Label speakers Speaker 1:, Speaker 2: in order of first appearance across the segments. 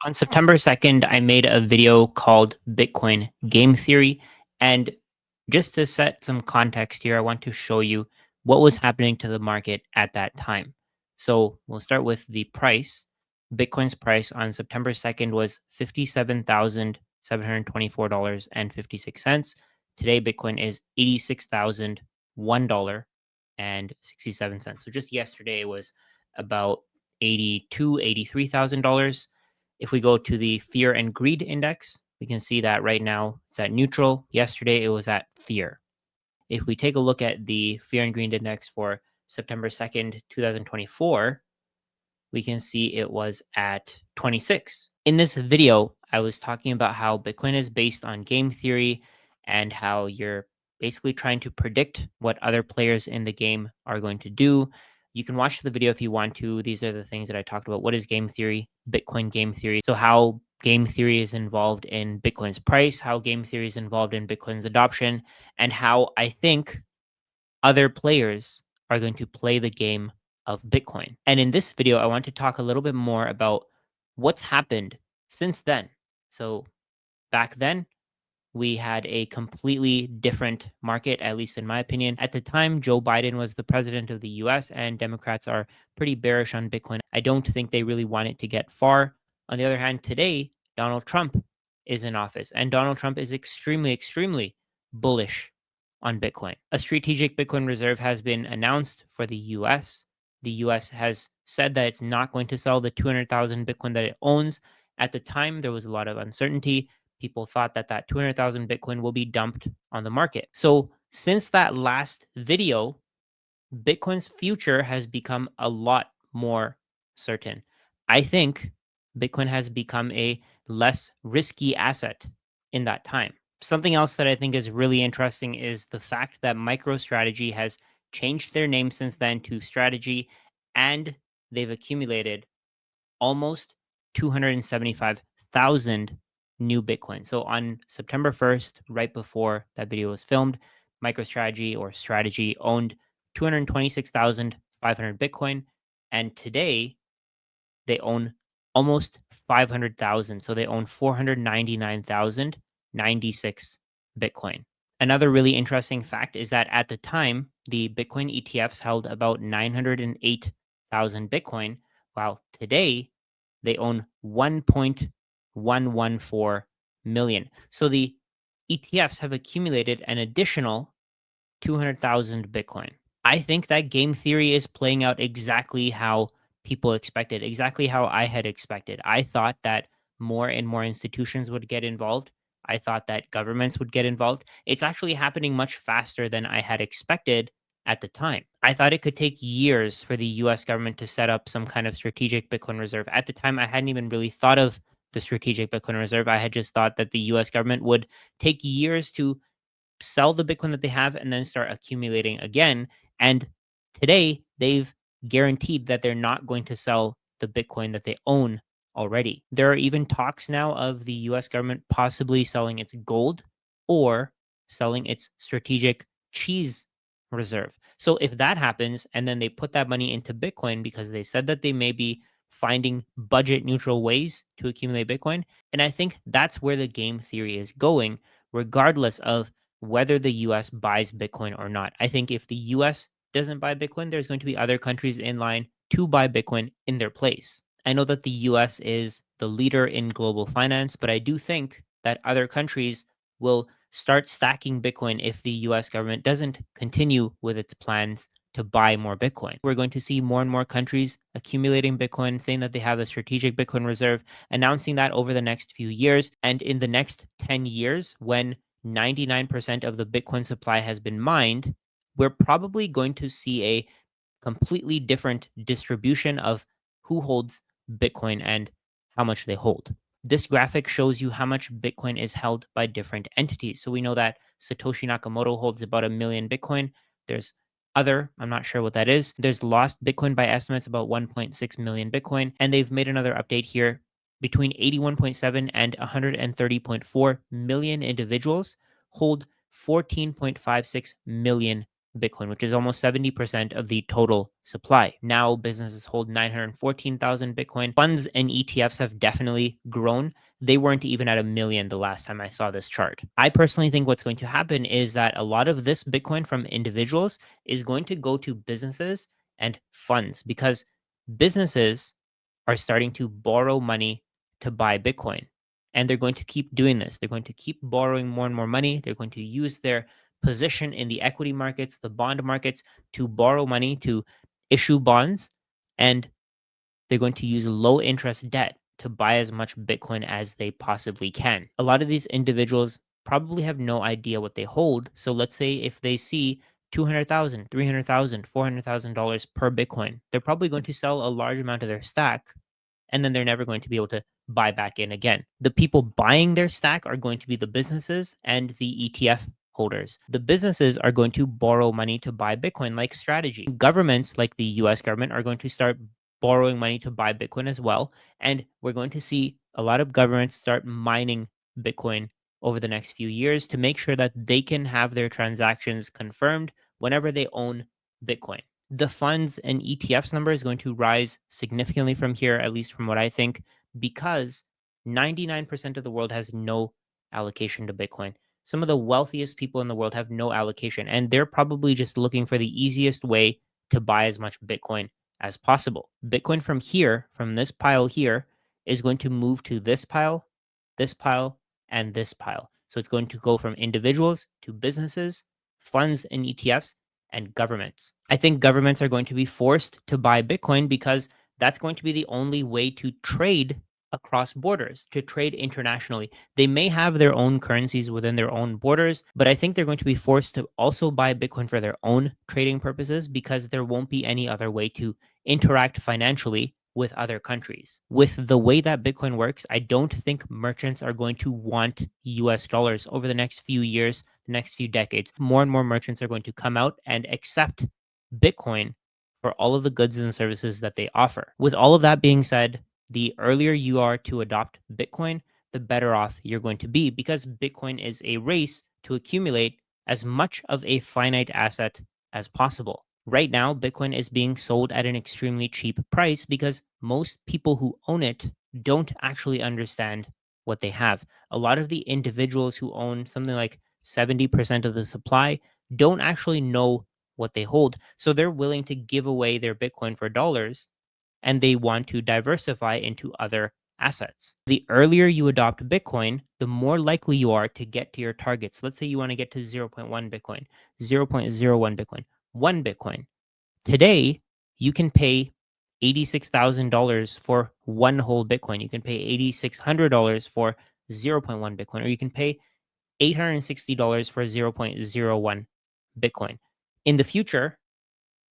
Speaker 1: On September 2nd, I made a video called Bitcoin Game Theory. And just to set some context here, I want to show you what was happening to the market at that time. So we'll start with the price. Bitcoin's price on September 2nd was $57,724.56. Today, Bitcoin is $86,001.67. So just yesterday, it was about $83,000. If we go to the fear and greed index, we can see that right now it's at neutral. Yesterday it was at fear. If we take a look at the fear and greed index for September 2nd, 2024, we can see it was at 26. In this video, I was talking about how Bitcoin is based on game theory and how you're basically trying to predict what other players in the game are going to do. You can watch the video if you want to. These are the things that I talked about. What is game theory? Bitcoin game theory. So, how game theory is involved in Bitcoin's price, how game theory is involved in Bitcoin's adoption, and how I think other players are going to play the game of Bitcoin. And in this video, I want to talk a little bit more about what's happened since then. So back then, we had a completely different market, at least in my opinion. At the time, Joe Biden was the president of the US, and Democrats are pretty bearish on Bitcoin. I don't think they really want it to get far. On the other hand, today, Donald Trump is in office, and Donald Trump is extremely, extremely bullish on Bitcoin. A strategic Bitcoin reserve has been announced for the US. The US has said that it's not going to sell the 200,000 Bitcoin that it owns. At the time, there was a lot of uncertainty. People thought that 200,000 Bitcoin will be dumped on the market. So, since that last video, Bitcoin's future has become a lot more certain. I think Bitcoin has become a less risky asset in that time. Something else that I think is really interesting is the fact that MicroStrategy has changed their name since then to Strategy, and they've accumulated almost 275,000 new Bitcoin. So on September 1st, right before that video was filmed, MicroStrategy or Strategy owned 226,500 Bitcoin. And today they own almost 500,000. So they own 499,096 Bitcoin. Another really interesting fact is that at the time, the Bitcoin ETFs held about 908,000 Bitcoin, while today they own 1.114 million. So the ETFs have accumulated an additional 200,000 Bitcoin. I think that game theory is playing out exactly how people expected, exactly how I had expected. I thought that more and more institutions would get involved. I thought that governments would get involved. It's actually happening much faster than I had expected at the time. I thought it could take years for the US government to set up some kind of strategic Bitcoin reserve. At the time, I hadn't even really thought of the strategic Bitcoin reserve. I had just thought that the US government would take years to sell the Bitcoin that they have and then start accumulating again. And today, they've guaranteed that they're not going to sell the Bitcoin that they own already. There are even talks now of the US government possibly selling its gold or selling its strategic cheese reserve. So if that happens and then they put that money into Bitcoin because they said that they may be finding budget neutral ways to accumulate Bitcoin, and I think that's where the game theory is going, regardless of whether the US buys Bitcoin or not. I think if the US doesn't buy Bitcoin, there's going to be other countries in line to buy Bitcoin in their place. I know that the US is the leader in global finance, but I do think that other countries will start stacking Bitcoin if the US government doesn't continue with its plans to buy more Bitcoin. We're going to see more and more countries accumulating Bitcoin, saying that they have a strategic Bitcoin reserve, announcing that over the next few years. And in the next 10 years, when 99% of the Bitcoin supply has been mined, we're probably going to see a completely different distribution of who holds Bitcoin and how much they hold. This graphic shows you how much Bitcoin is held by different entities. So we know that Satoshi Nakamoto holds about 1 million Bitcoin. There's I'm not sure what that is. There's lost Bitcoin by estimates about 1.6 million Bitcoin. And they've made another update here. Between 81.7 and 130.4 million individuals hold 14.56 million Bitcoin, which is almost 70% of the total supply. Now businesses hold 914,000 Bitcoin. Funds and ETFs have definitely grown. They weren't even at a million the last time I saw this chart. I personally think what's going to happen is that a lot of this Bitcoin from individuals is going to go to businesses and funds because businesses are starting to borrow money to buy Bitcoin. And they're going to keep doing this. They're going to keep borrowing more and more money. They're going to use their position in the equity markets, the bond markets, to borrow money to issue bonds. And they're going to use low interest debt to buy as much Bitcoin as they possibly can. A lot of these individuals probably have no idea what they hold. So let's say if they see 200,000, 300,000, $400,000 per Bitcoin, they're probably going to sell a large amount of their stack and then they're never going to be able to buy back in again. The people buying their stack are going to be the businesses and the ETF holders. The businesses are going to borrow money to buy Bitcoin like strategy. Governments like the US government are going to start borrowing money to buy Bitcoin as well. And we're going to see a lot of governments start mining Bitcoin over the next few years to make sure that they can have their transactions confirmed whenever they own Bitcoin. The funds and ETFs number is going to rise significantly from here, at least from what I think, because 99% of the world has no allocation to Bitcoin. Some of the wealthiest people in the world have no allocation, and they're probably just looking for the easiest way to buy as much Bitcoin as possible. Bitcoin from here, from this pile here, is going to move to this pile, and this pile. So it's going to go from individuals to businesses, funds and ETFs, and governments. I think governments are going to be forced to buy Bitcoin because that's going to be the only way to trade across borders, to trade internationally. They may have their own currencies within their own borders, but I think they're going to be forced to also buy Bitcoin for their own trading purposes because there won't be any other way to interact financially with other countries. With the way that Bitcoin works, I don't think merchants are going to want US dollars over the next few years, the next few decades. More and more merchants are going to come out and accept Bitcoin for all of the goods and services that they offer. With all of that being said, the earlier you are to adopt Bitcoin, the better off you're going to be because Bitcoin is a race to accumulate as much of a finite asset as possible. Right now, Bitcoin is being sold at an extremely cheap price because most people who own it don't actually understand what they have. A lot of the individuals who own something like 70% of the supply don't actually know what they hold. So they're willing to give away their Bitcoin for dollars and they want to diversify into other assets. The earlier you adopt Bitcoin, the more likely you are to get to your targets. Let's say you want to get to zero point 0.1 Bitcoin, 0.01 Bitcoin, 1 Bitcoin. Today, you can pay $86,000 for one whole Bitcoin. You can pay $8,600 for zero point 0.1 Bitcoin, or you can pay $860 for 0.01 Bitcoin. In the future,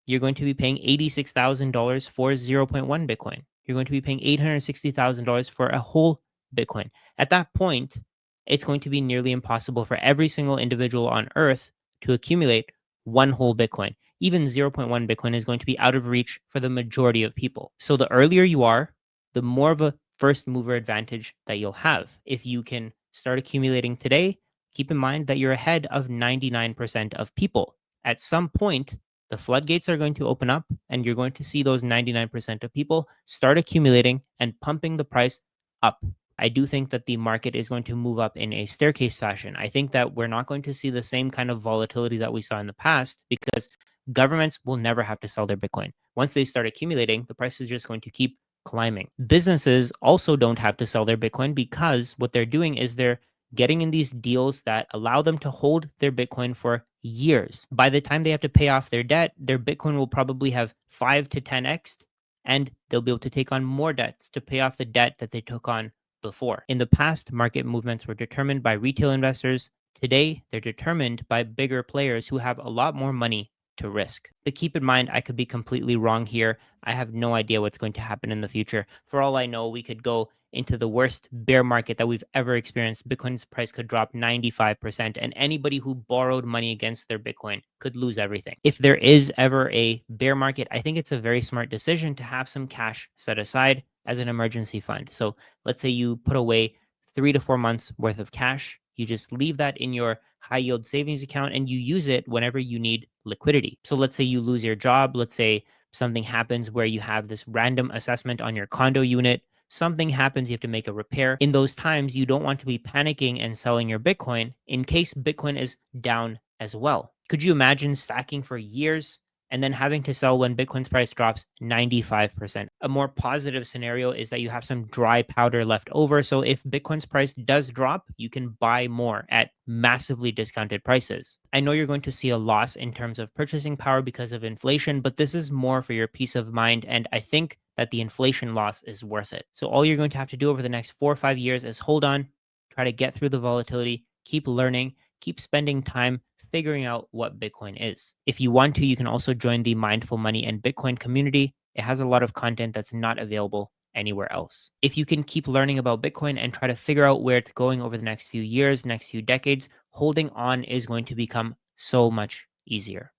Speaker 1: you're going to be paying $86,000 for zero point 0.1 Bitcoin. You're going to be paying $860,000 for a whole Bitcoin. At that point, it's going to be nearly impossible for every single individual on Earth to accumulate one whole Bitcoin. Even zero point 0.1 Bitcoin is going to be out of reach for the majority of people. So the earlier you are, the more of a first mover advantage that you'll have. If you can start accumulating today, keep in mind that you're ahead of 99% of people. At some point, the floodgates are going to open up and you're going to see those 99% of people start accumulating and pumping the price up. I do think that the market is going to move up in a staircase fashion. I think that we're not going to see the same kind of volatility that we saw in the past because governments will never have to sell their Bitcoin. Once they start accumulating, the price is just going to keep climbing. Businesses also don't have to sell their Bitcoin because what they're doing is they're getting in these deals that allow them to hold their Bitcoin for years. By the time they have to pay off their debt, their Bitcoin will probably have 5 to 10x, and they'll be able to take on more debts to pay off the debt that they took on before. In the past, market movements were determined by retail investors. Today, they're determined by bigger players who have a lot more money to risk. But keep in mind, I could be completely wrong here. I have no idea what's going to happen in the future. For all I know, we could go into the worst bear market that we've ever experienced. Bitcoin's price could drop 95%, and anybody who borrowed money against their Bitcoin could lose everything. If there is ever a bear market, I think it's a very smart decision to have some cash set aside as an emergency fund. So let's say you put away 3 to 4 months worth of cash. You just leave that in your high yield savings account and you use it whenever you need liquidity. So let's say you lose your job. Let's say something happens where you have this random assessment on your condo unit. Something happens, you have to make a repair. In those times, you don't want to be panicking and selling your Bitcoin in case Bitcoin is down as well. Could you imagine stacking for years and then having to sell when Bitcoin's price drops 95%? A more positive scenario is that you have some dry powder left over. So if Bitcoin's price does drop, you can buy more at massively discounted prices. I know you're going to see a loss in terms of purchasing power because of inflation, but this is more for your peace of mind. And I think that the inflation loss is worth it. So all you're going to have to do over the next 4 or 5 years is hold on, try to get through the volatility, keep learning, keep spending time figuring out what Bitcoin is. If you want to, you can also join the Mindful Money and Bitcoin community. It has a lot of content that's not available anywhere else. If you can keep learning about Bitcoin and try to figure out where it's going over the next few years, next few decades, holding on is going to become so much easier.